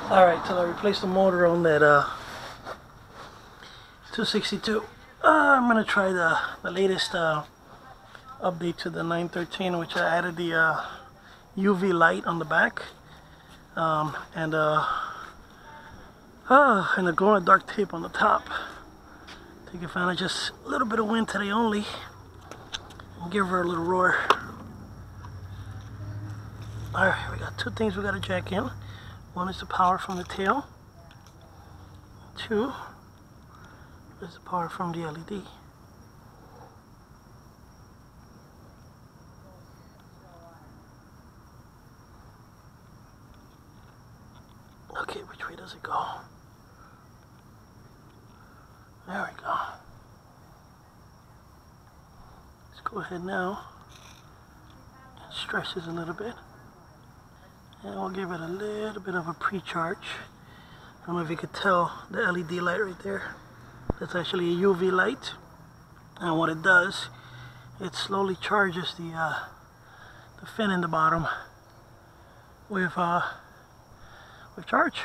Alright, so I replaced the motor on that 262. I'm gonna try the latest update to the 913, which I added the UV light on the back and the glow-in-the-dark tape on the top. Take advantage of just a little bit of wind today only and give her a little roar. Alright, we got two things we gotta jack in. One is the power from the tail. Two is the power from the LED. Okay, which way does it go? There we go. Let's go ahead now and stretch this a little bit. And we'll give it a little bit of a pre-charge. I don't know if you could tell the LED light right there. That's actually a UV light. And what it does, it slowly charges the fin in the bottom with charge.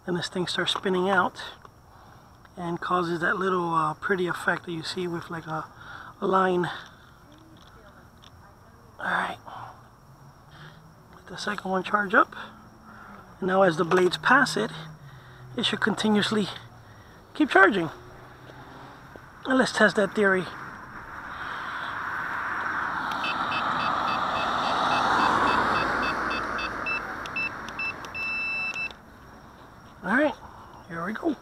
Then this thing starts spinning out and causes that little pretty effect that you see with like a line. Alright. Let the second one charge up. And now as the blades pass it, it should continuously keep charging. And let's test that theory. Alright, here we go.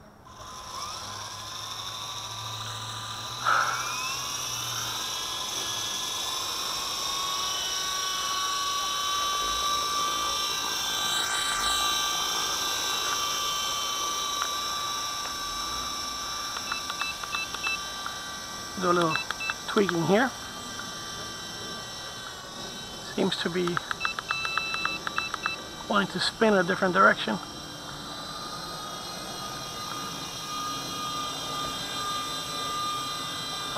Do a little tweaking here. Seems to be wanting to spin a different direction.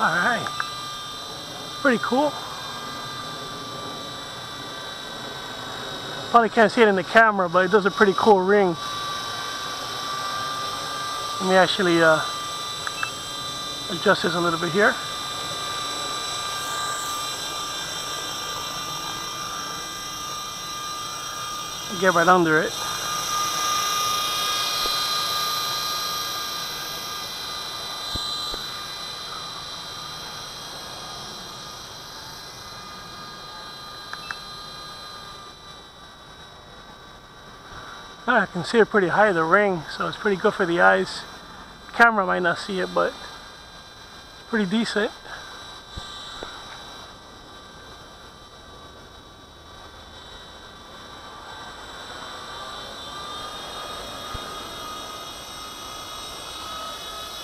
Alright, pretty cool. Probably can't see it in the camera, but it does a pretty cool ring. Let me actually adjust this a little bit here. Get right under it. I can see it pretty high, the ring, so it's pretty good for the eyes. The camera might not see it, but it's pretty decent.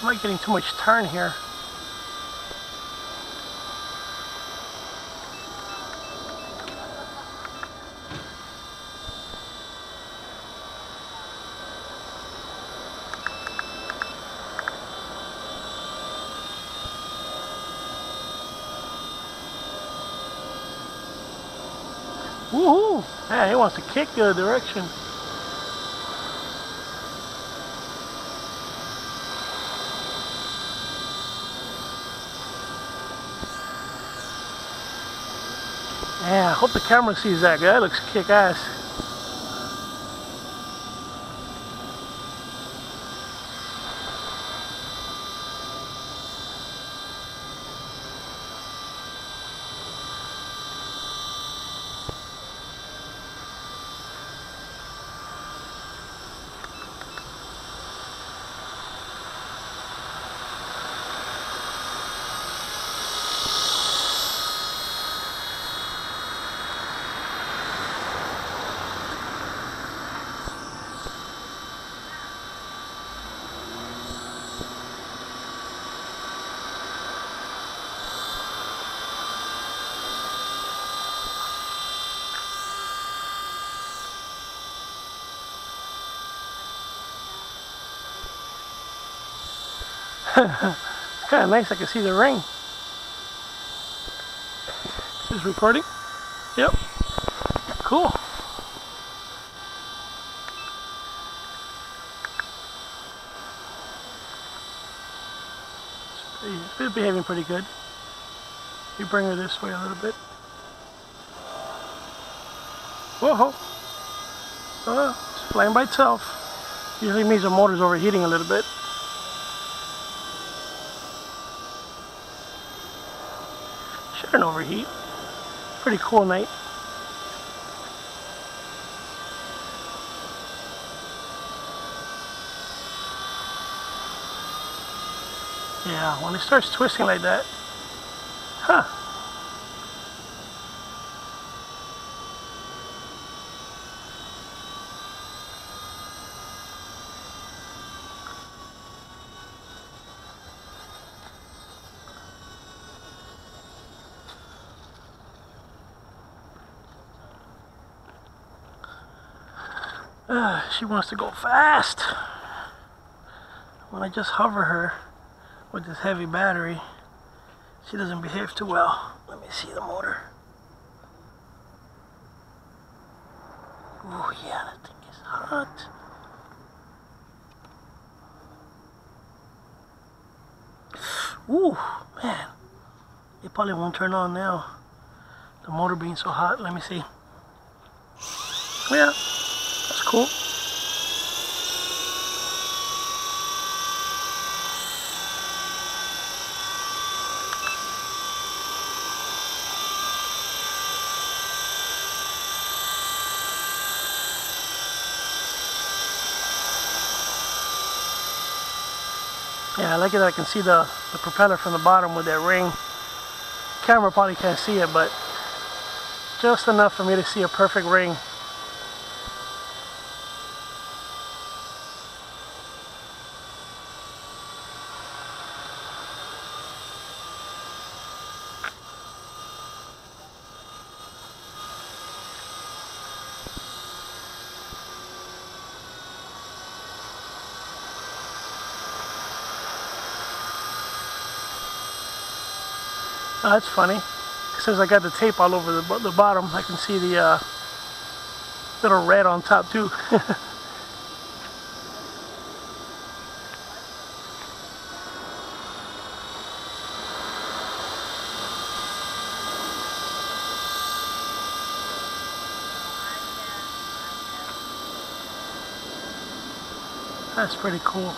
I'm not getting too much turn here. Woohoo! Yeah, he wants to kick the other direction. Yeah, I hope the camera sees that. That looks kick-ass. Kind of nice, I can see the ring. Is this recording? Yep. Cool. It's behaving pretty good. You bring her this way a little bit. Whoa! It's flying by itself. Usually means the motor's overheating a little bit. Shouldn't overheat. Pretty cool night. Yeah, when it starts twisting like that, huh? She wants to go fast. When I just hover her with this heavy battery, she doesn't behave too well. Let me see the motor. Oh yeah, that thing is hot. Ooh, man. It probably won't turn on now. The motor being so hot. Let me see. Yeah, that's cool. Yeah, I like it that I can see the propeller from the bottom with that ring. Camera probably can't see it, but just enough for me to see a perfect ring. Oh, that's funny. Since I got the tape all over the bottom, I can see the little red on top too. That's pretty cool.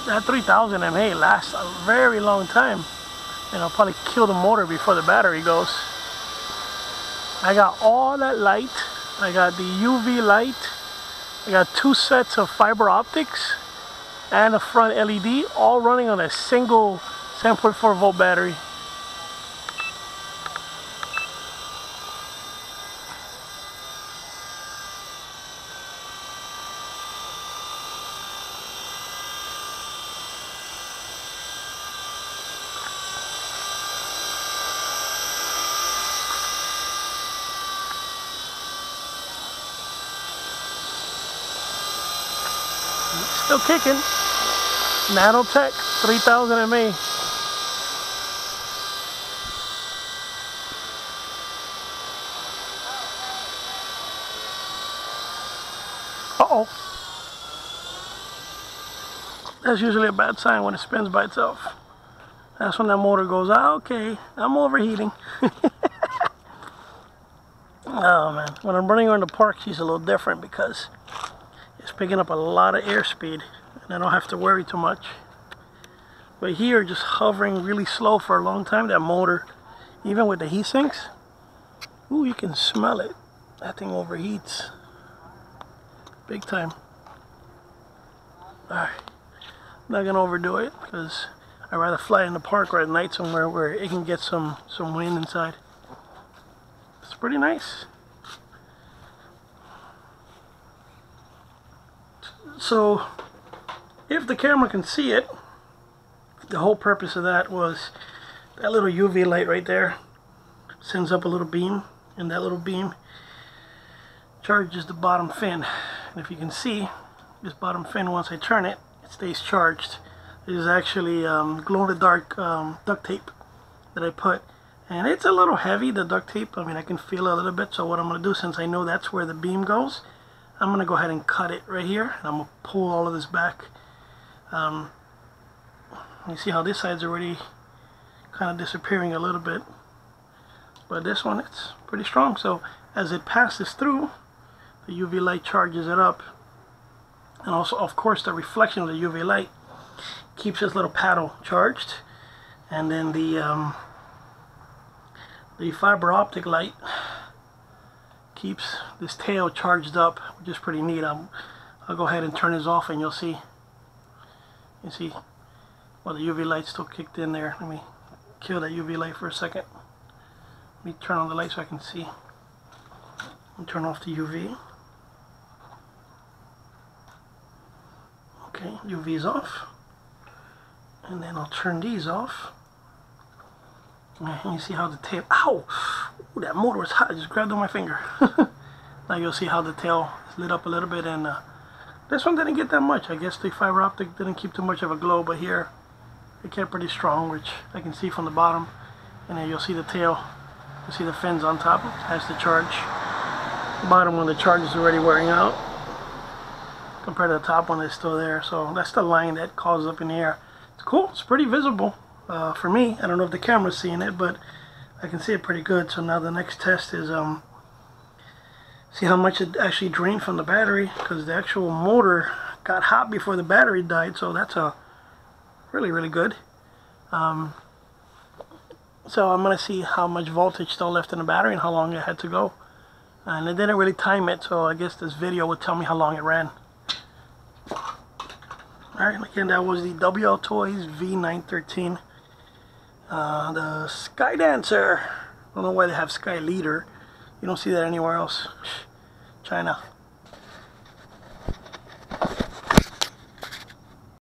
That 3000 mAh lasts a very long time, and I'll probably kill the motor before the battery goes. I got all that light. I got the UV light. I got 2 sets of fiber optics and a front LED, all running on a single 7.4 volt battery. Still kicking. Nanotech 3000 mAh. Uh-oh. That's usually a bad sign when it spins by itself. That's when that motor goes, ah, okay, I'm overheating. Oh man, when I'm running her in the park, she's a little different because it's picking up a lot of airspeed and I don't have to worry too much. But here, just hovering really slow for a long time, that motor, even with the heat sinks, ooh, you can smell it. That thing overheats big time. Alright, not gonna overdo it because I'd rather fly in the park or at night somewhere where it can get some wind inside. It's pretty nice. So, if the camera can see it, the whole purpose of that was that little UV light right there sends up a little beam, and that little beam charges the bottom fin. And if you can see, this bottom fin, once I turn it, it stays charged. It is actually glow-in-the-dark duct tape that I put And it's a little heavy, the duct tape. I mean, I can feel it a little bit. So what I'm going to do, since I know that's where the beam goes, I'm going to go ahead and cut it right here. And I'm going to pull all of this back. You see how this side's already kind of disappearing a little bit. But this one, it's pretty strong. So as it passes through, the UV light charges it up. And also, of course, the reflection of the UV light keeps this little paddle charged. And then the fiber optic light keeps this tail charged up, which is pretty neat. I'll go ahead and turn this off and you'll see. You see, well, the UV light still kicked in there. Let me kill that UV light for a second. Let me turn on the light so I can see. And turn off the UV. Okay, UV is off. And then I'll turn these off. And you see how the tail, ow! Ooh, that motor was hot. I just grabbed on my finger. Now you'll see how the tail is lit up a little bit, and this one didn't get that much. I guess the fiber optic didn't keep too much of a glow, but here it kept pretty strong, which I can see from the bottom. And then you'll see the tail. You see the fins on top has the charge. The bottom one, the charge is already wearing out compared to the top one that's still there. So that's the line that calls up in the air. It's cool. It's pretty visible. For me, I don't know if the camera's seeing it, but I can see it pretty good. So now the next test is see how much it actually drained from the battery, because the actual motor got hot before the battery died. So that's really good. So I'm gonna see how much voltage still left in the battery and how long it had to go. And it didn't really time it, so I guess this video would tell me how long it ran. Alright, again, that was the WL Toys V913. The Sky Dancer. I don't know why they have Sky Leader. You don't see that anywhere else. China.